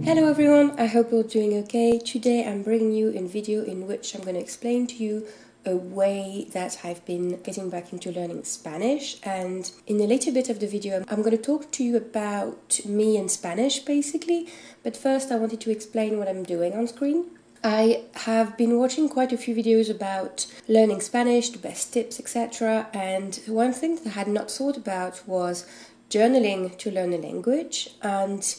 Hello everyone, I hope you're doing okay. Today I'm bringing you a video in which I'm going to explain to you a way that I've been getting back into learning Spanish, and in a later bit of the video I'm going to talk to you about me and Spanish basically, but first I wanted to explain what I'm doing on screen. I have been watching quite a few videos about learning Spanish, the best tips, etc. And one thing that I had not thought about was journaling to learn a language, and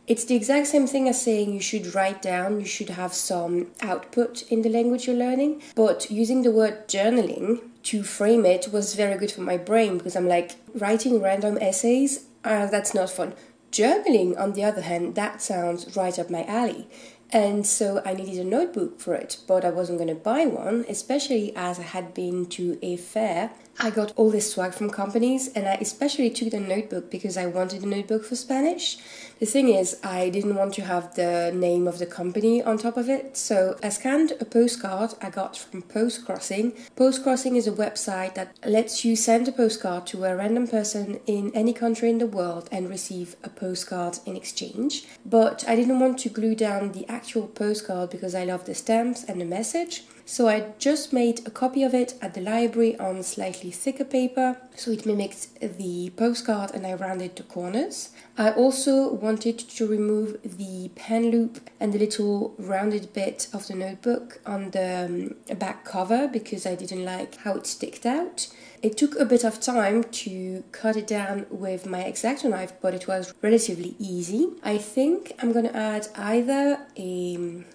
it's the exact same thing as saying you should write down, you should have some output in the language you're learning, but using the word journaling to frame it was very good for my brain because I'm like, writing random essays, that's not fun. Journaling, on the other hand, that sounds right up my alley. And so I needed a notebook for it, but I wasn't going to buy one, especially as I had been to a fair. I got all this swag from companies, and I especially took the notebook because I wanted a notebook for Spanish. The thing is, I didn't want to have the name of the company on top of it, so I scanned a postcard I got from Postcrossing. Postcrossing is a website that lets you send a postcard to a random person in any country in the world and receive a postcard in exchange. But I didn't want to glue down the actual postcard because I love the stamps and the message. So I just made a copy of it at the library on slightly thicker paper, so it mimicked the postcard, and I rounded the corners. I also wanted to remove the pen loop and the little rounded bit of the notebook on the back cover because I didn't like how it sticked out. It took a bit of time to cut it down with my X-Acto knife, but it was relatively easy. I think I'm gonna add either an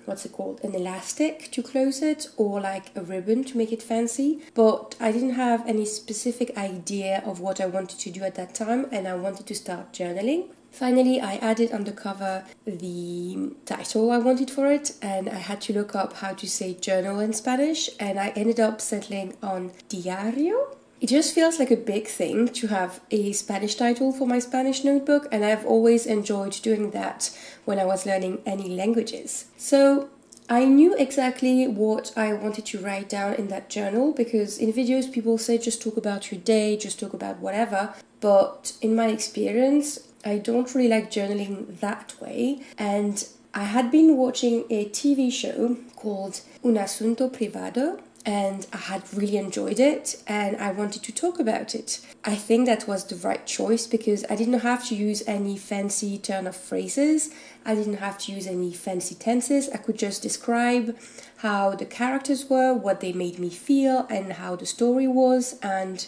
elastic to close it, or like a ribbon to make it fancy, but I didn't have any specific idea of what I wanted to do at that time, and I wanted to start journaling. Finally, I added on the cover the title I wanted for it, and I had to look up how to say journal in Spanish, and I ended up settling on diario. It just feels like a big thing to have a Spanish title for my Spanish notebook, and I've always enjoyed doing that when I was learning any languages. So I knew exactly what I wanted to write down in that journal, because in videos people say just talk about your day, just talk about whatever, but in my experience I don't really like journaling that way, and I had been watching a TV show called Un Asunto Privado, and I had really enjoyed it and I wanted to talk about it. I think that was the right choice because I didn't have to use any fancy turn of phrases. I didn't have to use any fancy tenses. I could just describe how the characters were, what they made me feel, and how the story was. And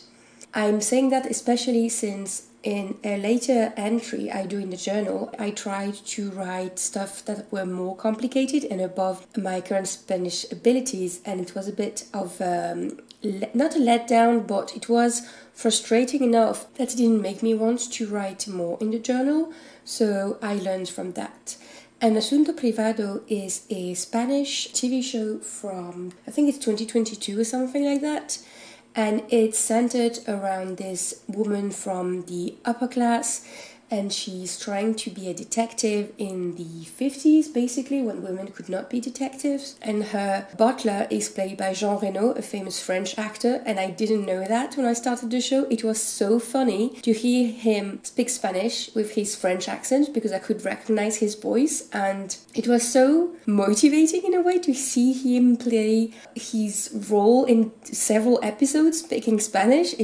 I'm saying that especially since in a later entry I do in the journal, I tried to write stuff that were more complicated and above my current Spanish abilities, and it was a bit of not a letdown, but it was frustrating enough that it didn't make me want to write more in the journal, so I learned from that. And Asunto Privado is a Spanish TV show from, I think it's 2022 or something like that. And it's centered around this woman from the upper class, and she's trying to be a detective in the 50s, basically, when women could not be detectives. And her butler is played by Jean Reno, a famous French actor, and I didn't know that when I started the show. It was so funny to hear him speak Spanish with his French accent because I could recognize his voice, and it was so motivating in a way to see him play his role in several episodes speaking Spanish.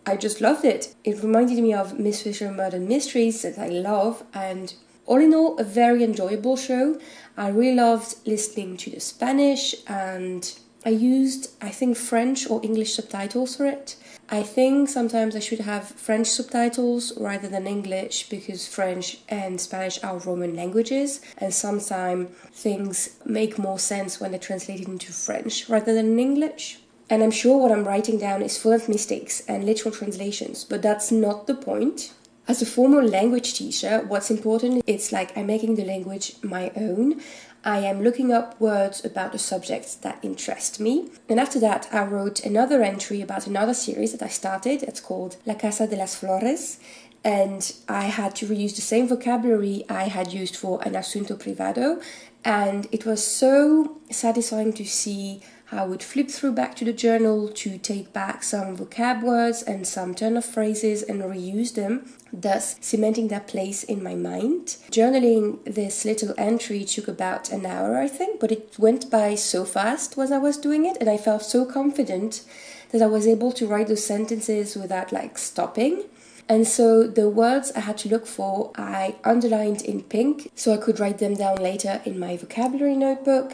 I just loved it. It reminded me of Miss Fisher Murder Mysteries that I love, and all in all, a very enjoyable show. I really loved listening to the Spanish, and I used, I think, French or English subtitles for it. I think sometimes I should have French subtitles rather than English because French and Spanish are Roman languages, and sometimes things make more sense when they're translated into French rather than in English. And I'm sure what I'm writing down is full of mistakes and literal translations, but that's not the point. As a former language teacher, what's important is like I'm making the language my own. I am looking up words about the subjects that interest me. And after that, I wrote another entry about another series that I started. It's called La Casa de las Flores. And I had to reuse the same vocabulary I had used for An Asunto Privado. And it was so satisfying to see I would flip through back to the journal to take back some vocab words and some turn of phrases and reuse them, thus cementing their place in my mind. Journaling this little entry took about an hour, I think, but it went by so fast when I was doing it, and I felt so confident that I was able to write those sentences without stopping. And so the words I had to look for, I underlined in pink so I could write them down later in my vocabulary notebook.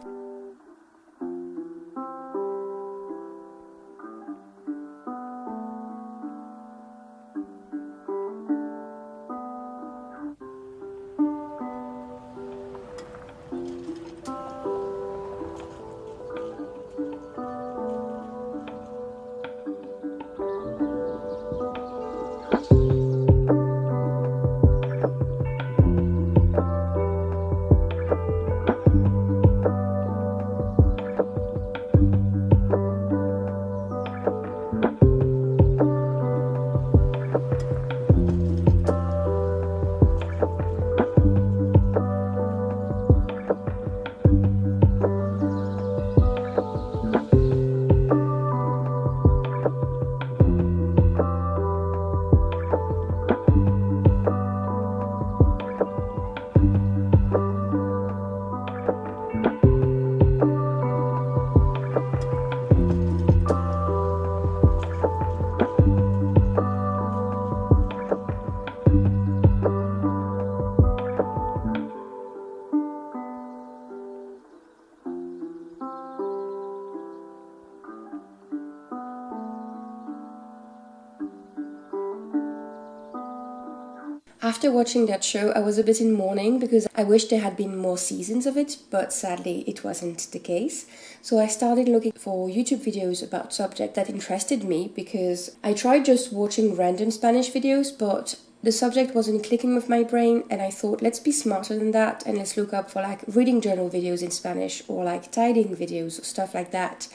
After watching that show, I was a bit in mourning because I wish there had been more seasons of it, but sadly it wasn't the case. So I started looking for YouTube videos about subject that interested me because I tried just watching random Spanish videos, but the subject wasn't clicking with my brain, and I thought, let's be smarter than that and let's look up for reading journal videos in Spanish or tidying videos or stuff like that.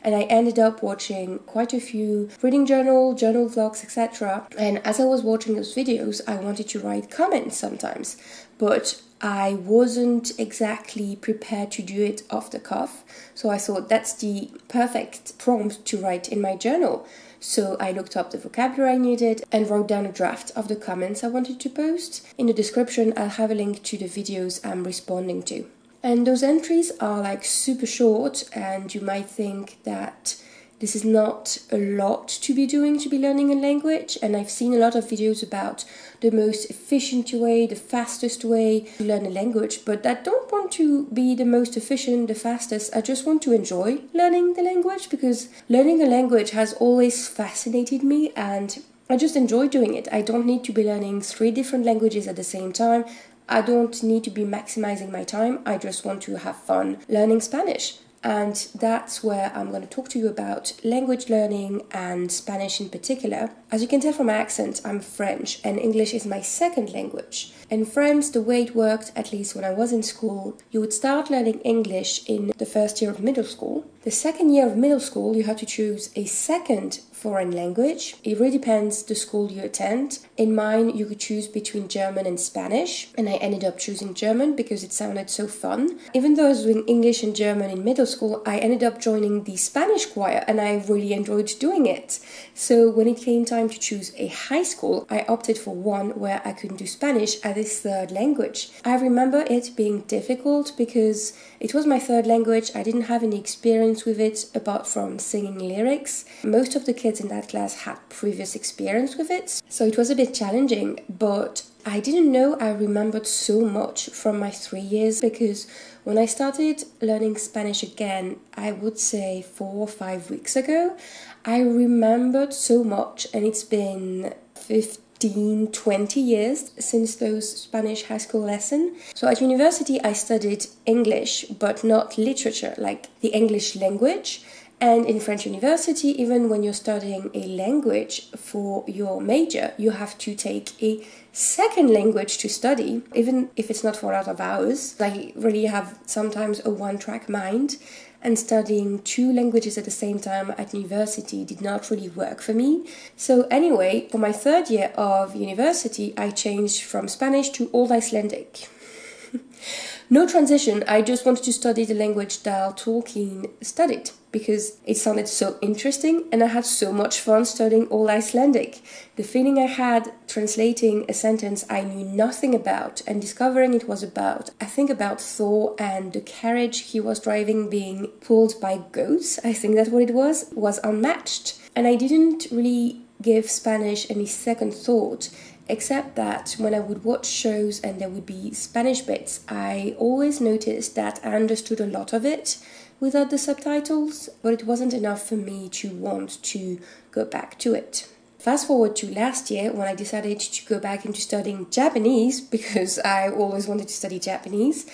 And I ended up watching quite a few reading journal vlogs, etc. And as I was watching those videos, I wanted to write comments sometimes, but I wasn't exactly prepared to do it off the cuff. So I thought that's the perfect prompt to write in my journal. So I looked up the vocabulary I needed and wrote down a draft of the comments I wanted to post. In the description, I'll have a link to the videos I'm responding to. And those entries are super short, and you might think that this is not a lot to be doing to be learning a language. And I've seen a lot of videos about the most efficient way, the fastest way to learn a language, but I don't want to be the most efficient, the fastest. I just want to enjoy learning the language because learning a language has always fascinated me and I just enjoy doing it. I don't need to be learning 3 different languages at the same time. I don't need to be maximizing my time. I just want to have fun learning Spanish. And that's where I'm going to talk to you about language learning and Spanish in particular. As you can tell from my accent, I'm French and English is my second language. In France, the way it worked, at least when I was in school, you would start learning English in the first year of middle school. The second year of middle school, you have to choose a second foreign language. It really depends the school you attend. In mine, you could choose between German and Spanish, and I ended up choosing German because it sounded so fun. Even though I was doing English and German in middle school, I ended up joining the Spanish choir, and I really enjoyed doing it. So when it came time to choose a high school, I opted for one where I could do Spanish as a third language. I remember it being difficult because it was my third language. I didn't have any experience with it apart from singing lyrics. Most of the kids in that class had previous experience with it, so it was a bit challenging, but I didn't know I remembered so much from my 3 years because when I started learning Spanish again, I would say 4 or 5 weeks ago, I remembered so much, and it's been 20 years since those Spanish high school lessons. So at university I studied English, but not literature, like the English language. And in French university, even when you're studying a language for your major, you have to take a second language to study, even if it's not for a lot of hours. I really have sometimes a one-track mind, and studying 2 languages at the same time at university did not really work for me. So anyway, for my 3rd year of university, I changed from Spanish to Old Icelandic. No transition, I just wanted to study the language that Tolkien studied because it sounded so interesting and I had so much fun studying Old Icelandic. The feeling I had translating a sentence I knew nothing about and discovering it was about, I think about Thor and the carriage he was driving being pulled by goats, I think that's what it was unmatched. And I didn't really give Spanish any second thought, except that when I would watch shows and there would be Spanish bits, I always noticed that I understood a lot of it without the subtitles, but it wasn't enough for me to want to go back to it. Fast forward to last year when I decided to go back into studying Japanese because I always wanted to study Japanese,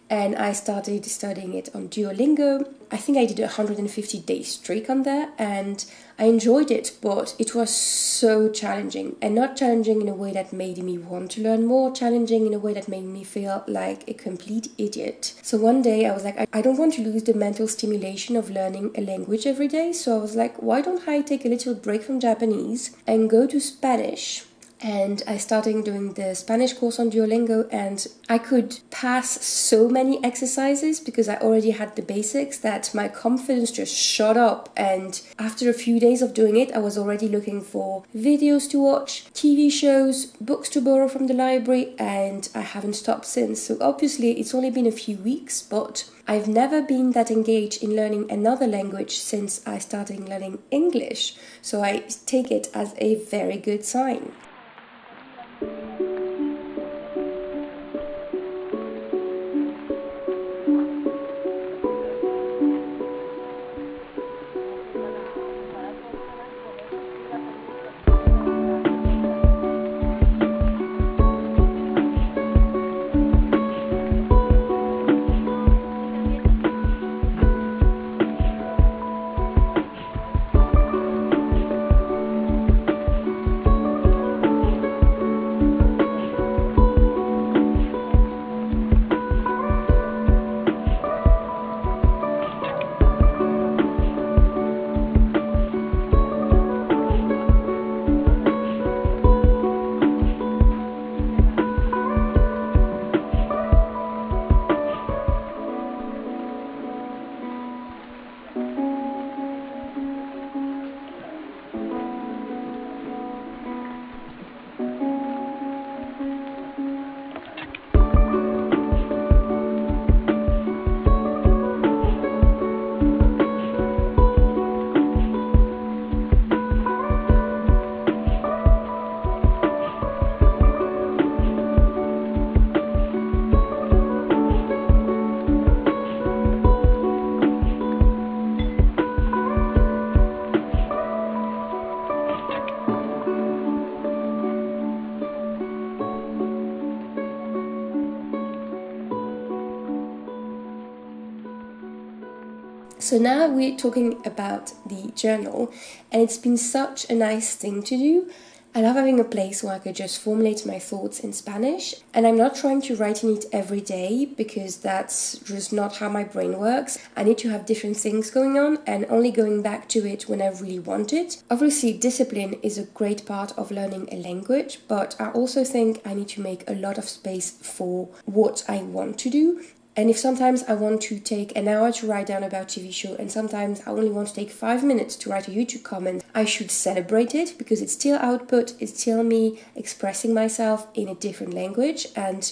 and I started studying it on Duolingo. I think I did a 150-day streak on there and I enjoyed it, but it was so challenging, and not challenging in a way that made me want to learn more, challenging in a way that made me feel like a complete idiot. So one day I was like, I don't want to lose the mental stimulation of learning a language every day, so I was like, why don't I take a little break from Japanese and go to Spanish? And I started doing the Spanish course on Duolingo, and I could pass so many exercises because I already had the basics that my confidence just shot up. And after a few days of doing it, I was already looking for videos to watch, TV shows, books to borrow from the library, and I haven't stopped since. So obviously it's only been a few weeks, but I've never been that engaged in learning another language since I started learning English. So I take it as a very good sign. So now we're talking about the journal, and it's been such a nice thing to do. I love having a place where I could just formulate my thoughts in Spanish, and I'm not trying to write in it every day because that's just not how my brain works. I need to have different things going on and only going back to it when I really want it. Obviously, discipline is a great part of learning a language, but I also think I need to make a lot of space for what I want to do. And if sometimes I want to take an hour to write down about TV show and sometimes I only want to take 5 minutes to write a YouTube comment, I should celebrate it because it's still output, it's still me expressing myself in a different language. And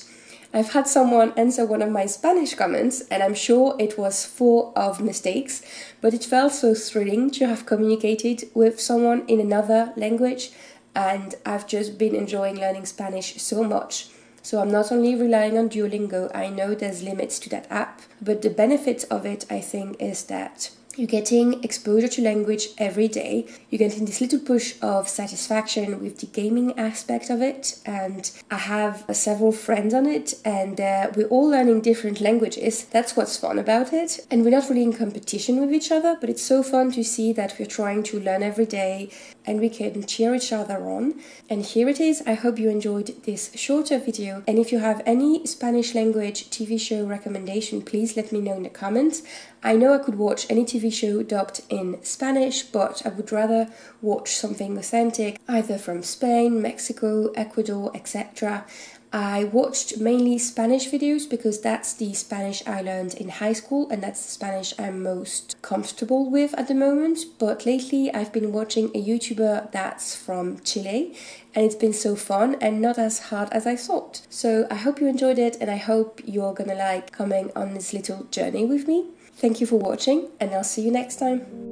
I've had someone answer one of my Spanish comments and I'm sure it was full of mistakes, but it felt so thrilling to have communicated with someone in another language, and I've just been enjoying learning Spanish so much. So I'm not only relying on Duolingo, I know there's limits to that app, but the benefit of it, I think, is that you're getting exposure to language every day. You're getting this little push of satisfaction with the gaming aspect of it. And I have several friends on it, and we're all learning different languages. That's what's fun about it. And we're not really in competition with each other, but it's so fun to see that we're trying to learn every day and we can cheer each other on. And here it is. I hope you enjoyed this shorter video. And if you have any Spanish language TV show recommendation, please let me know in the comments. I know I could watch any TV show dubbed in Spanish, but I would rather watch something authentic, either from Spain, Mexico, Ecuador, etc. I watched mainly Spanish videos because that's the Spanish I learned in high school and that's the Spanish I'm most comfortable with at the moment. But lately I've been watching a YouTuber that's from Chile and it's been so fun and not as hard as I thought. So I hope you enjoyed it and I hope you're gonna like coming on this little journey with me. Thank you for watching and I'll see you next time.